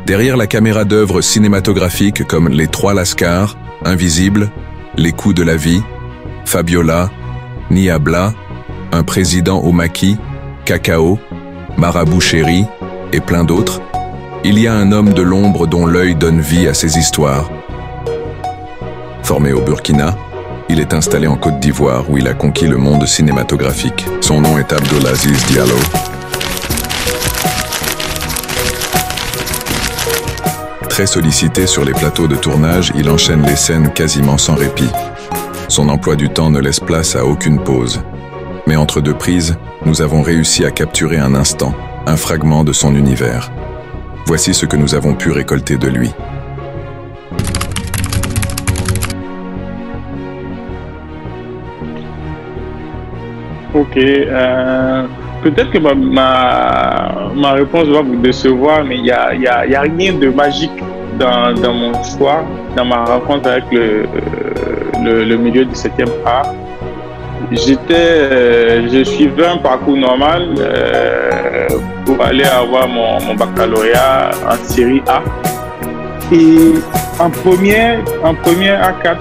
Derrière la caméra d'œuvres cinématographiques comme Les Trois Lascars, Invisible, Les Coups de la Vie, Fabiola, Niabla, Un président au maquis, Cacao, Marabout chéri et plein d'autres, il y a un homme de l'ombre dont l'œil donne vie à ses histoires. Formé au Burkina, il est installé en Côte d'Ivoire où il a conquis le monde cinématographique. Son nom est Abdelaziz Diallo. Très sollicité sur les plateaux de tournage, il enchaîne les scènes quasiment sans répit. Son emploi du temps ne laisse place à aucune pause. Mais entre deux prises, nous avons réussi à capturer un instant, un fragment de son univers. Voici ce que nous avons pu récolter de lui. Ok, peut-être que ma réponse va vous décevoir, mais il y a rien de magique dans mon choix, dans ma rencontre avec le milieu du 7e art. Je suivais un parcours normal pour aller avoir mon baccalauréat en série A. Et en première A4,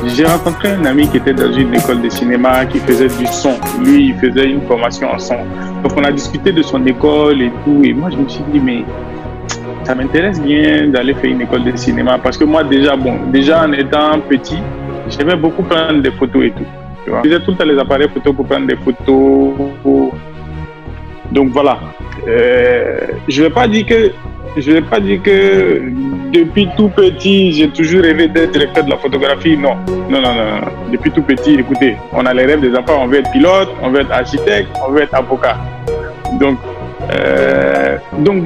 j'ai rencontré un ami qui était dans une école de cinéma, qui faisait du son. Lui, il faisait une formation en son. Donc, on a discuté de son école et tout. Et moi, je me suis dit, mais ça m'intéresse bien d'aller faire une école de cinéma. Parce que moi, déjà en étant petit, j'aimais beaucoup prendre des photos et tout. Je faisais tout le temps les appareils photo pour prendre des photos. Donc, voilà. Je ne vais pas dire que depuis tout petit, j'ai toujours rêvé d'être directeur de la photographie. Non. Depuis tout petit, écoutez, on a les rêves des enfants. On veut être pilote, on veut être architecte, on veut être avocat. Donc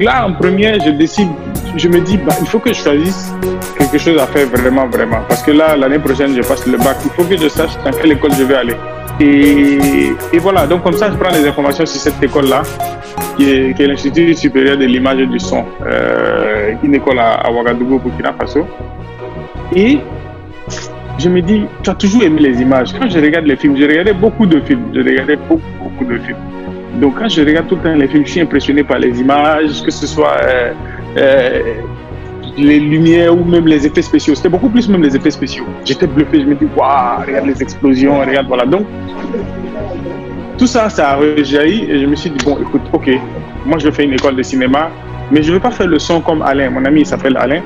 là, en première, je me dis, il faut que je choisisse quelque chose à faire vraiment. Parce que là, l'année prochaine, je passe le bac. Il faut que je sache dans quelle école je vais aller. Et voilà, donc comme ça, je prends les informations sur cette école-là, qui est l'Institut supérieur de l'image et du son, une école à Ouagadougou, Burkina Faso. Et je me dis, tu as toujours aimé les images. Quand je regarde les films, je regardais beaucoup de films. Donc quand je regarde tout le temps les films, je suis impressionné par les images, que ce soit les lumières ou même les effets spéciaux. C'était beaucoup plus même les effets spéciaux. J'étais bluffé, je me dis, waouh, regarde les explosions, regarde, voilà. Donc, tout ça, ça a rejailli et je me suis dit, bon, écoute, ok, moi je vais faire une école de cinéma, mais je ne vais pas faire le son comme Alain. Mon ami, il s'appelle Alain.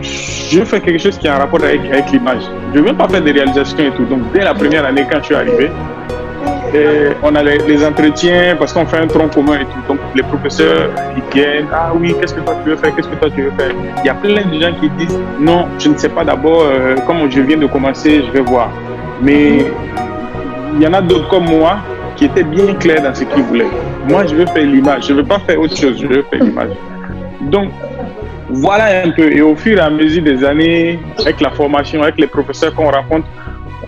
Je veux faire quelque chose qui a un rapport avec l'image. Je ne veux pas faire des réalisations et tout. Donc, dès la première année, quand je suis arrivé, on a les entretiens parce qu'on fait un tronc commun et tout. Donc, les professeurs, ils viennent. Ah oui, qu'est-ce que toi tu veux faire? Qu'est-ce que toi tu veux faire? Il y a plein de gens qui disent non, je ne sais pas d'abord. Comme je viens de commencer, je vais voir. Mais il y en a d'autres comme moi qui étaient bien clairs dans ce qu'ils voulaient. Moi, je veux faire l'image. Je ne veux pas faire autre chose. Je veux faire l'image. Donc, voilà un peu. Et au fur et à mesure des années, avec la formation, avec les professeurs qu'on rencontre,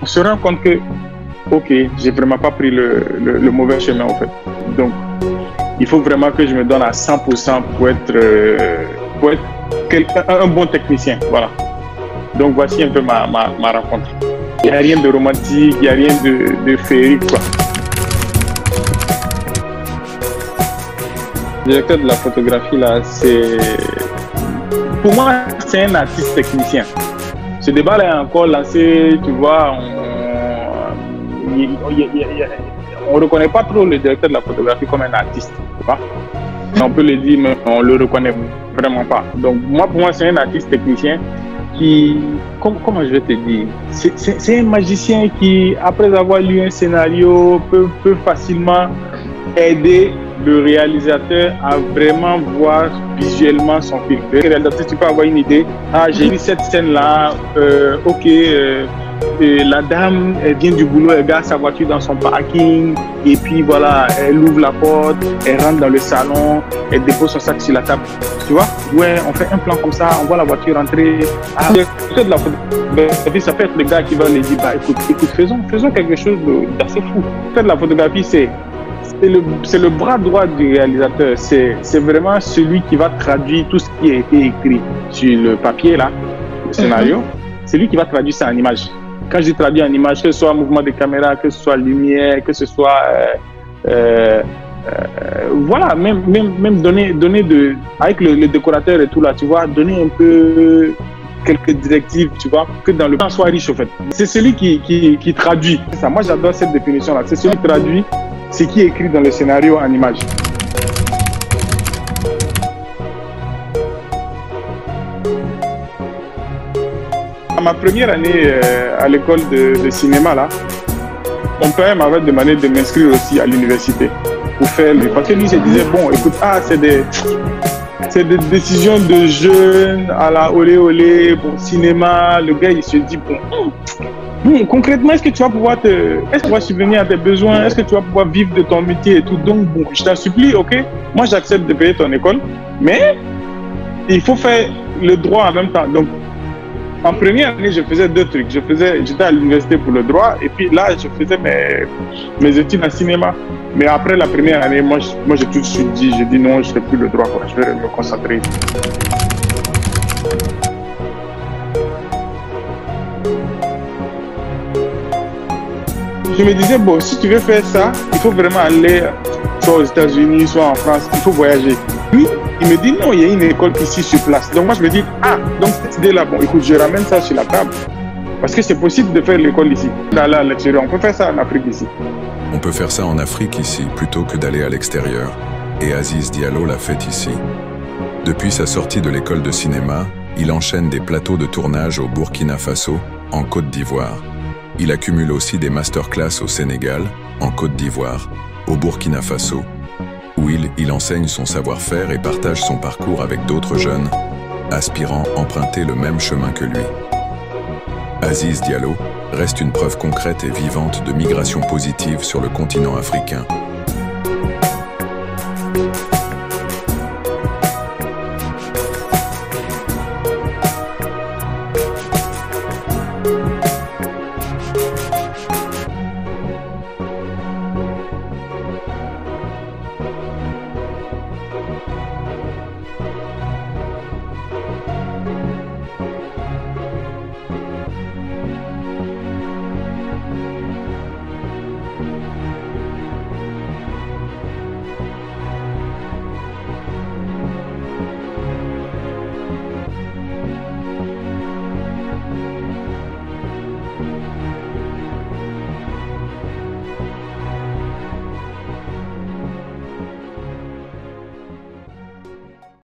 on se rend compte que ok, j'ai vraiment pas pris le mauvais chemin en fait. Donc, il faut vraiment que je me donne à 100% pour être un bon technicien. Voilà. Donc, voici un peu ma rencontre. Il n'y a rien de romantique, il n'y a rien de féerique, quoi. Le directeur de la photographie, là, pour moi, c'est un artiste technicien. Ce débat-là est encore lancé, tu vois, on ne reconnaît pas trop le directeur de la photographie comme un artiste. On peut le dire, mais on ne le reconnaît vraiment pas. Donc, pour moi, c'est un artiste technicien qui, comment je vais te dire, c'est un magicien qui, après avoir lu un scénario, peut facilement aider le réalisateur à vraiment voir visuellement son film. Le réalisateur, tu peux avoir une idée. Ah, j'ai vu cette scène-là, ok. La dame, elle vient du boulot, elle garde sa voiture dans son parking et puis voilà, elle ouvre la porte, elle rentre dans le salon, elle dépose son sac sur la table. Tu vois? Ouais, on fait un plan comme ça, on voit la voiture rentrer. Ah, de la photographie, ça peut être le gars qui va lui dire, bah écoute, faisons quelque chose d'assez fou. Faire de la photographie, c'est le bras droit du réalisateur. C'est vraiment celui qui va traduire tout ce qui a été écrit sur le papier là, le scénario. C'est lui qui va traduire ça en image. Quand je traduis en image, que ce soit mouvement de caméra, que ce soit lumière, que ce soit Voilà, même donner avec le décorateur et tout là, tu vois, donner un peu quelques directives, tu vois, que dans le plan soit riche, au fait. C'est celui qui traduit. Ça, moi, j'adore cette définition-là. C'est celui qui traduit ce qui est écrit dans le scénario en image. À ma première année à l'école de cinéma, là, mon père m'avait demandé de m'inscrire aussi à l'université pour faire le... Parce que lui, je disais, bon, écoute, c'est des décisions de jeunes à la olé olé, bon, cinéma. Le gars, il se dit, bon, concrètement, est-ce que tu vas pouvoir subvenir à tes besoins? Est-ce que tu vas pouvoir vivre de ton métier et tout? Donc, bon, je t'en supplie, ok, moi, j'accepte de payer ton école, mais il faut faire le droit en même temps. Donc, en première année, je faisais deux trucs. J'étais à l'université pour le droit et puis là, je faisais mes études en cinéma. Mais après la première année, moi j'ai tout de suite dit, non, je ne fais plus le droit, quoi. Je vais me concentrer. Je me disais, bon, si tu veux faire ça, il faut vraiment aller soit aux États-Unis, soit en France, il faut voyager. Puis, il me dit, non, il y a une école ici sur place. Donc moi, je me dis, donc cette idée-là, bon, écoute, je ramène ça sur la table. Parce que c'est possible de faire l'école ici, d'aller à l'extérieur. On peut faire ça en Afrique ici. On peut faire ça en Afrique ici, plutôt que d'aller à l'extérieur. Et Aziz Diallo l'a fait ici. Depuis sa sortie de l'école de cinéma, il enchaîne des plateaux de tournage au Burkina Faso, en Côte d'Ivoire. Il accumule aussi des masterclass au Sénégal, en Côte d'Ivoire, au Burkina Faso, où il enseigne son savoir-faire et partage son parcours avec d'autres jeunes, aspirant à emprunter le même chemin que lui. Aziz Diallo reste une preuve concrète et vivante de migration positive sur le continent africain.